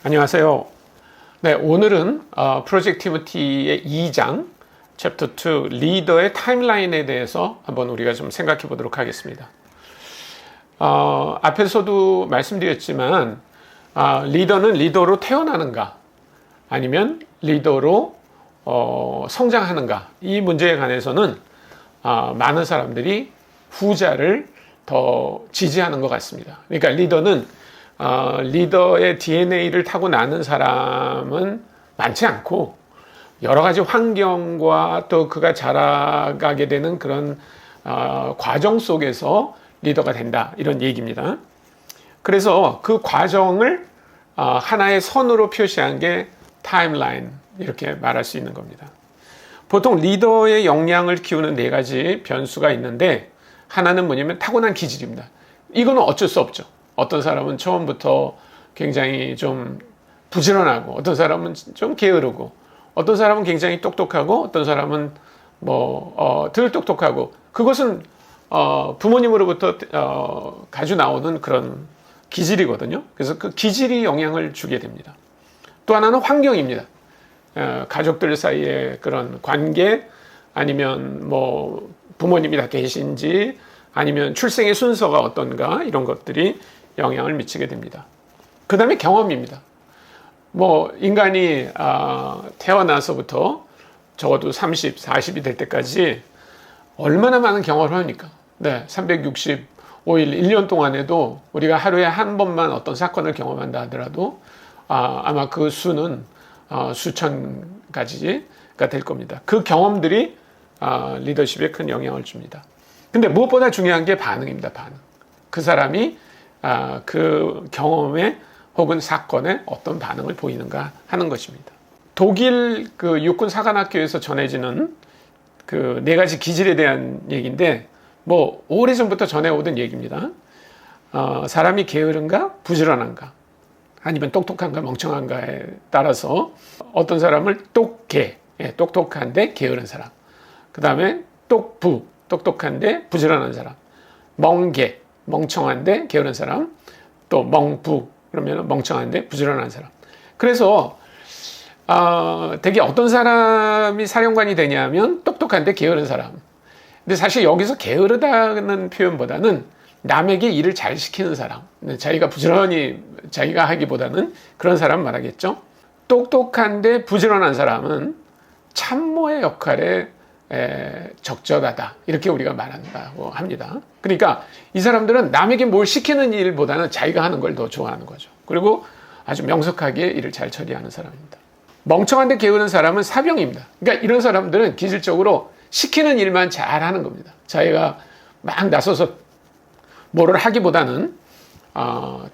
안녕하세요. 네, 오늘은 프로젝트 티모티의 2장 챕터 2 리더의 타임라인에 대해서 한번 우리가 좀 생각해 보도록 하겠습니다. 앞에서도 말씀드렸지만 리더는 리더로 태어나는가 아니면 리더로 성장하는가, 이 문제에 관해서는 많은 사람들이 후자를 더 지지하는 것 같습니다. 그러니까 리더의 DNA를 타고 나는 사람은 많지 않고 여러 가지 환경과 또 그가 자라가게 되는 그런 과정 속에서 리더가 된다, 이런 얘기입니다. 그래서 그 과정을 하나의 선으로 표시한 게 타임라인, 이렇게 말할 수 있는 겁니다. 보통 리더의 역량을 키우는 네 가지 변수가 있는데, 하나는 뭐냐면 타고난 기질입니다. 이거는 어쩔 수 없죠. 어떤 사람은 처음부터 굉장히 좀 부지런하고, 어떤 사람은 좀 게으르고, 어떤 사람은 굉장히 똑똑하고, 어떤 사람은 덜 똑똑하고, 그것은 부모님으로부터 가지고 나오는 그런 기질이거든요. 그래서 그 기질이 영향을 주게 됩니다. 또 하나는 환경입니다. 가족들 사이의 그런 관계, 아니면 부모님이 다 계신지, 아니면 출생의 순서가 어떤가, 이런 것들이 영향을 미치게 됩니다. 그 다음에 경험입니다. 인간이 태어나서부터 적어도 30, 40이 될 때까지 얼마나 많은 경험을 합니까? 네, 365일, 1년 동안에도 우리가 하루에 한 번만 어떤 사건을 경험한다 하더라도 아마 그 수는 수천 가지가 될 겁니다. 그 경험들이 리더십에 큰 영향을 줍니다. 근데 무엇보다 중요한 게 반응입니다. 반응. 그 사람이 그 경험에 혹은 사건에 어떤 반응을 보이는가 하는 것입니다. 독일 그 육군 사관학교에서 전해지는 그 네 가지 기질에 대한 얘기인데, 오래전부터 전해오던 얘기입니다. 사람이 게으른가 부지런한가, 아니면 똑똑한가 멍청한가에 따라서 어떤 사람을 똑똑한데 게으른 사람, 그 다음에 똑똑한데 부지런한 사람, 멍청한데 게으른 사람, 또 그러면 멍청한데 부지런한 사람. 그래서 되게 어떤 사람이 사령관이 되냐면 똑똑한데 게으른 사람. 근데 사실 여기서 게으르다는 표현보다는 남에게 일을 잘 시키는 사람, 자기가 부지런히 자기가 하기보다는 그런 사람 말하겠죠. 똑똑한데 부지런한 사람은 참모의 역할에 적절하다, 이렇게 우리가 말한다고 합니다. 그러니까 이 사람들은 남에게 뭘 시키는 일보다는 자기가 하는 걸 더 좋아하는 거죠. 그리고 아주 명석하게 일을 잘 처리하는 사람입니다. 멍청한데 게으른 사람은 사병입니다. 그러니까 이런 사람들은 기질적으로 시키는 일만 잘 하는 겁니다. 자기가 막 나서서 뭐를 하기보다는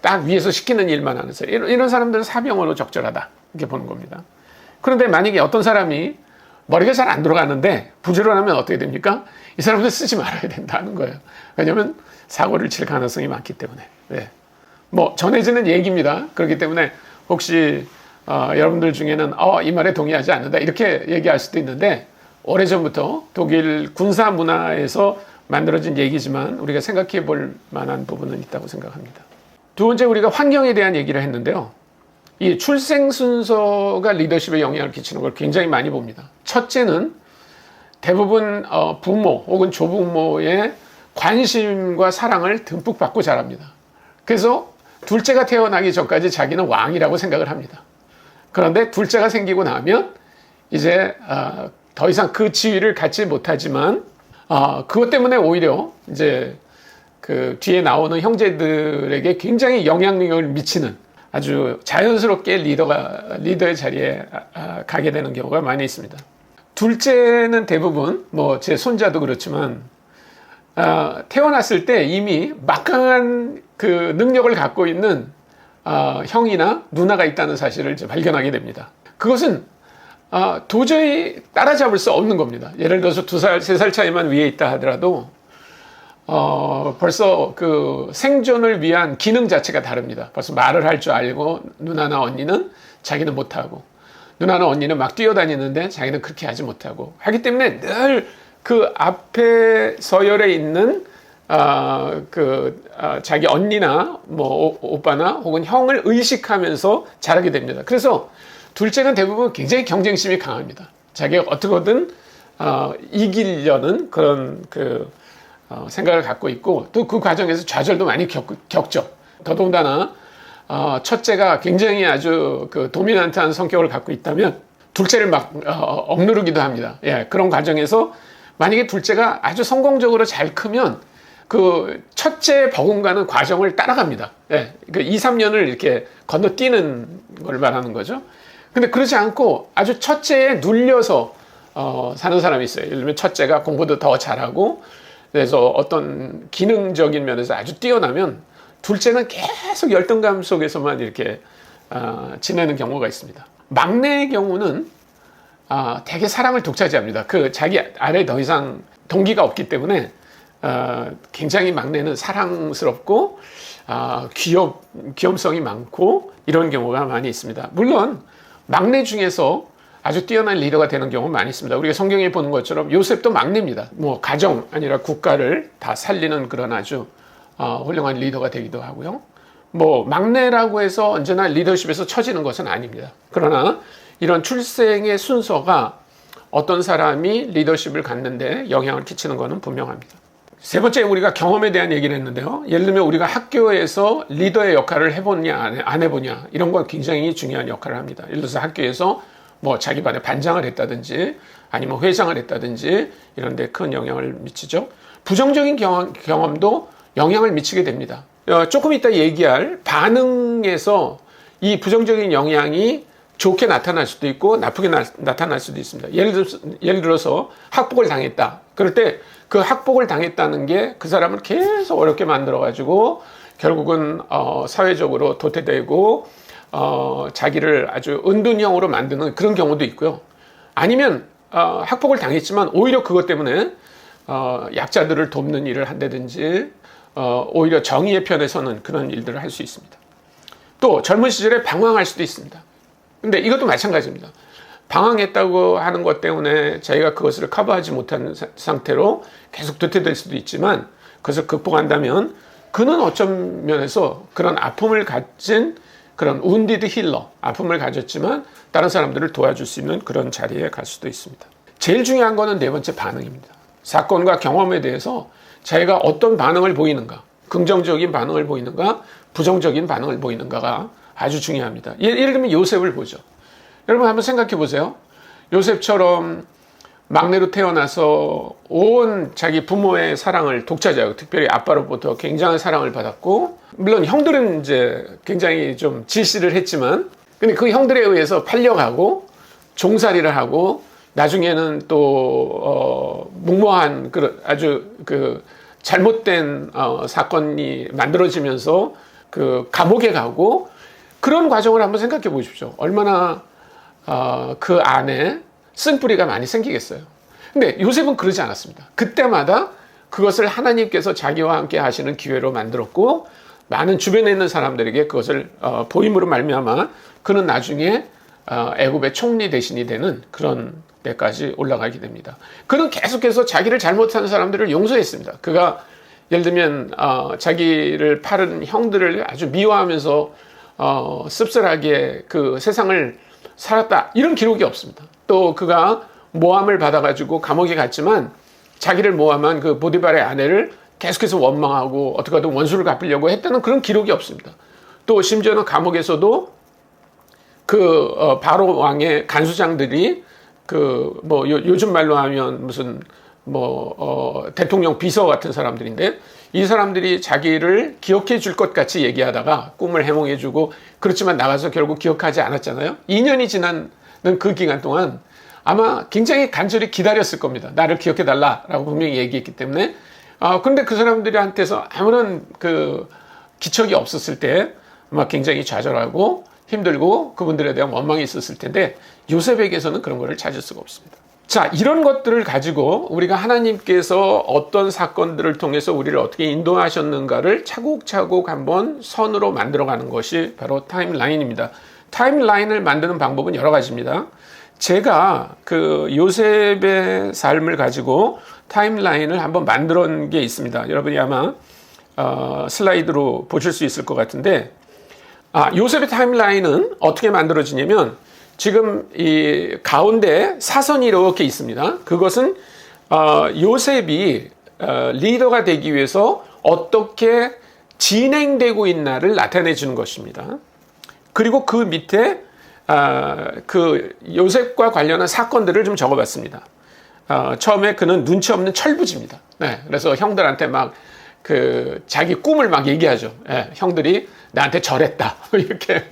딱 위에서 시키는 일만 하는 사람, 이런 사람들은 사병으로 적절하다, 이렇게 보는 겁니다. 그런데 만약에 어떤 사람이 머리가 잘 안 들어가는데 부지런하면 어떻게 됩니까? 이 사람들 쓰지 말아야 된다는 거예요. 왜냐하면 사고를 칠 가능성이 많기 때문에. 네. 전해지는 얘기입니다. 그렇기 때문에 혹시 여러분들 중에는 이 말에 동의하지 않는다, 이렇게 얘기할 수도 있는데, 오래전부터 독일 군사 문화에서 만들어진 얘기지만 우리가 생각해 볼 만한 부분은 있다고 생각합니다. 두 번째, 우리가 환경에 대한 얘기를 했는데요. 이 출생 순서가 리더십에 영향을 끼치는 걸 굉장히 많이 봅니다. 첫째는 대부분 부모 혹은 조부모의 관심과 사랑을 듬뿍 받고 자랍니다. 그래서 둘째가 태어나기 전까지 자기는 왕이라고 생각을 합니다. 그런데 둘째가 생기고 나면 이제 더 이상 그 지위를 갖지 못하지만 그것 때문에 오히려 이제 그 뒤에 나오는 형제들에게 굉장히 영향력을 미치는, 아주 자연스럽게 리더의 자리에 가게 되는 경우가 많이 있습니다. 둘째는 대부분 제 손자도 그렇지만 태어났을 때 이미 막강한 그 능력을 갖고 있는 형이나 누나가 있다는 사실을 이제 발견하게 됩니다. 그것은 도저히 따라잡을 수 없는 겁니다. 예를 들어서 2살, 3살 차이만 위에 있다 하더라도 벌써 그 생존을 위한 기능 자체가 다릅니다. 벌써 말을 할 줄 알고, 누나나 언니는 자기는 못하고, 누나나 언니는 막 뛰어다니는데 자기는 그렇게 하지 못하고 하기 때문에 늘 그 앞에 서열에 있는 자기 언니나 뭐 오빠나 혹은 형을 의식하면서 자라게 됩니다. 그래서 둘째는 대부분 굉장히 경쟁심이 강합니다. 자기가 어떻게든 이기려는 그런 생각을 갖고 있고, 또 그 과정에서 좌절도 많이 겪죠. 더더군다나 첫째가 굉장히 아주 도미넌트한 성격을 갖고 있다면 둘째를 막 억누르기도 합니다. 예, 그런 과정에서 만약에 둘째가 아주 성공적으로 잘 크면 그 첫째 버금가는 과정을 따라갑니다. 예, 2, 3년을 이렇게 건너뛰는 걸 말하는 거죠. 근데 그렇지 않고 아주 첫째에 눌려서 사는 사람이 있어요. 예를 들면 첫째가 공부도 더 잘하고, 그래서 어떤 기능적인 면에서 아주 뛰어나면 둘째는 계속 열등감 속에서만 이렇게 지내는 경우가 있습니다. 막내의 경우는 되게 사랑을 독차지합니다. 자기 아래 더 이상 동기가 없기 때문에 굉장히 막내는 사랑스럽고 귀염성이 많고 이런 경우가 많이 있습니다. 물론 막내 중에서 아주 뛰어난 리더가 되는 경우 많이 있습니다. 우리가 성경에 보는 것처럼 요셉도 막내입니다. 뭐 가정 아니라 국가를 다 살리는 그런 아주 훌륭한 리더가 되기도 하고요. 뭐 막내라고 해서 언제나 리더십에서 처지는 것은 아닙니다. 그러나 이런 출생의 순서가 어떤 사람이 리더십을 갖는데 영향을 끼치는 것은 분명합니다. 세 번째, 우리가 경험에 대한 얘기를 했는데요. 예를 들면 우리가 학교에서 리더의 역할을 해보냐 안 해보냐, 이런 건 굉장히 중요한 역할을 합니다. 예를 들어서 학교에서 뭐 자기 반에 반장을 했다든지 아니면 회장을 했다든지 이런 데 큰 영향을 미치죠. 부정적인 경험도 영향을 미치게 됩니다. 조금 이따 얘기할 반응에서 이 부정적인 영향이 좋게 나타날 수도 있고 나쁘게 나타날 수도 있습니다. 예를 들어서 학폭을 당했다. 그럴 때 그 학폭을 당했다는 게 그 사람을 계속 어렵게 만들어가지고 결국은 사회적으로 도태되고 자기를 아주 은둔형으로 만드는 그런 경우도 있고요. 아니면 학폭을 당했지만 오히려 그것 때문에 약자들을 돕는 일을 한다든지 오히려 정의의 편에 서는 그런 일들을 할 수 있습니다. 또 젊은 시절에 방황할 수도 있습니다. 근데 이것도 마찬가지입니다. 방황했다고 하는 것 때문에 자기가 그것을 커버하지 못한 상태로 계속 도태될 수도 있지만, 그것을 극복한다면 그는 어떤 면에서 그런 아픔을 가진 그런 wounded 힐러, 아픔을 가졌지만 다른 사람들을 도와줄 수 있는 그런 자리에 갈 수도 있습니다. 제일 중요한 거는 네 번째, 반응입니다. 사건과 경험에 대해서 자기가 어떤 반응을 보이는가, 긍정적인 반응을 보이는가, 부정적인 반응을 보이는가가 아주 중요합니다. 예를 들면 요셉을 보죠. 여러분 한번 생각해 보세요. 요셉처럼 막내로 태어나서 온 자기 부모의 사랑을 독차지하고, 특별히 아빠로부터 굉장한 사랑을 받았고, 물론 형들은 이제 굉장히 좀 질시를 했지만, 근데 그 형들에 의해서 팔려가고 종살이를 하고 나중에는 또 무모한 아주 잘못된 사건이 만들어지면서 감옥에 가고, 그런 과정을 한번 생각해 보십시오. 얼마나 그 안에 쓴뿌리가 많이 생기겠어요. 근데 요셉은 그러지 않았습니다. 그때마다 그것을 하나님께서 자기와 함께 하시는 기회로 만들었고, 많은 주변에 있는 사람들에게 그것을 보임으로 말미암아 그는 나중에 애굽의 총리 대신이 되는 그런 데까지 올라가게 됩니다. 그는 계속해서 자기를 잘못하는 사람들을 용서했습니다. 그가 예를 들면 자기를 팔은 형들을 아주 미워하면서 씁쓸하게 그 세상을 살았다, 이런 기록이 없습니다. 또 그가 모함을 받아가지고 감옥에 갔지만 자기를 모함한 그 보디발의 아내를 계속해서 원망하고 어떻게 하든 원수를 갚으려고 했다는 그런 기록이 없습니다. 또 심지어는 감옥에서도 바로 왕의 간수장들이 요즘 말로 하면 무슨 대통령 비서 같은 사람들인데, 이 사람들이 자기를 기억해 줄 것 같이 얘기하다가 꿈을 해몽해 주고, 그렇지만 나가서 결국 기억하지 않았잖아요. 2년이 지난 그 기간 동안 아마 굉장히 간절히 기다렸을 겁니다. 나를 기억해 달라라고 분명히 얘기했기 때문에. 그런데 그 사람들한테서 아무런 기척이 없었을 때 아마 굉장히 좌절하고 힘들고 그분들에 대한 원망이 있었을 텐데, 요셉에게서는 그런 것을 찾을 수가 없습니다. 자, 이런 것들을 가지고 우리가 하나님께서 어떤 사건들을 통해서 우리를 어떻게 인도하셨는가를 차곡차곡 한번 선으로 만들어가는 것이 바로 타임라인입니다. 타임라인을 만드는 방법은 여러 가지입니다. 제가 그 요셉의 삶을 가지고 타임라인을 한번 만들어 놓은 게 있습니다. 여러분이 아마 슬라이드로 보실 수 있을 것 같은데, 요셉의 타임라인은 어떻게 만들어지냐면 지금 이 가운데 사선이 이렇게 있습니다. 그것은 요셉이 리더가 되기 위해서 어떻게 진행되고 있나를 나타내 주는 것입니다. 그리고 그 밑에 그 요셉과 관련한 사건들을 좀 적어봤습니다. 처음에 그는 눈치 없는 철부지입니다. 네, 그래서 형들한테 막 그 자기 꿈을 막 얘기하죠. 네, 형들이 나한테 절했다 이렇게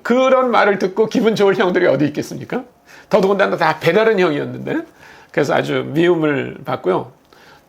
그런 말을 듣고 기분 좋을 형들이 어디 있겠습니까? 더더군다나 다 배다른 형이었는데, 그래서 아주 미움을 받고요.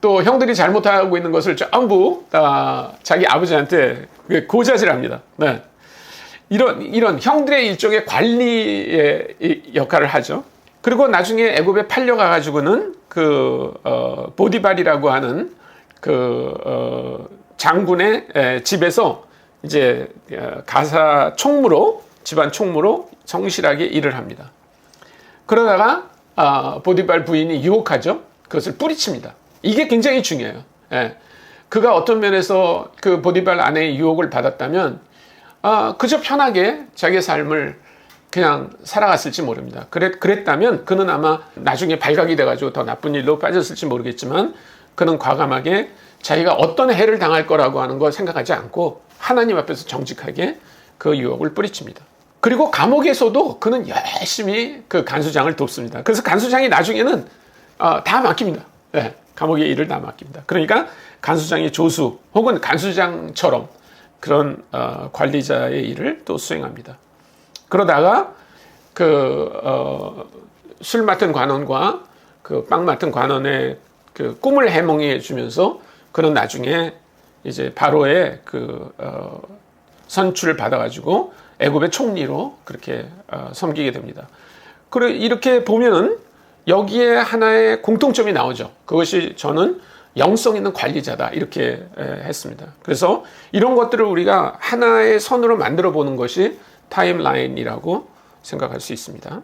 또 형들이 잘못하고 있는 것을 전부 다 자기 아버지한테 고자질합니다. 네. 이런 형들의 일종의 관리의 역할을 하죠. 그리고 나중에 애굽에 팔려가 가지고는 보디발이라고 하는 장군의 집에서 이제 가사 총무로, 집안 총무로 성실하게 일을 합니다. 그러다가 보디발 부인이 유혹하죠. 그것을 뿌리칩니다. 이게 굉장히 중요해요. 예. 그가 어떤 면에서 그 보디발 아내의 유혹을 받았다면 그저 편하게 자기의 삶을 그냥 살아갔을지 모릅니다. 그랬다면 그는 아마 나중에 발각이 돼가지고 더 나쁜 일로 빠졌을지 모르겠지만, 그는 과감하게 자기가 어떤 해를 당할 거라고 하는 걸 생각하지 않고 하나님 앞에서 정직하게 그 유혹을 뿌리칩니다. 그리고 감옥에서도 그는 열심히 그 간수장을 돕습니다. 그래서 간수장이 나중에는 다 맡깁니다. 네, 감옥의 일을 다 맡깁니다. 그러니까 간수장의 조수 혹은 간수장처럼 그런 관리자의 일을 또 수행합니다. 그러다가 술 맡은 관원과 그 빵 맡은 관원의 그 꿈을 해몽해 주면서 그는 나중에 이제 바로의 선출을 받아가지고 애굽의 총리로 그렇게 섬기게 됩니다. 그리고 이렇게 보면은 여기에 하나의 공통점이 나오죠. 그것이 저는 영성 있는 관리자다 이렇게 했습니다. 그래서 이런 것들을 우리가 하나의 선으로 만들어 보는 것이 타임라인이라고 생각할 수 있습니다.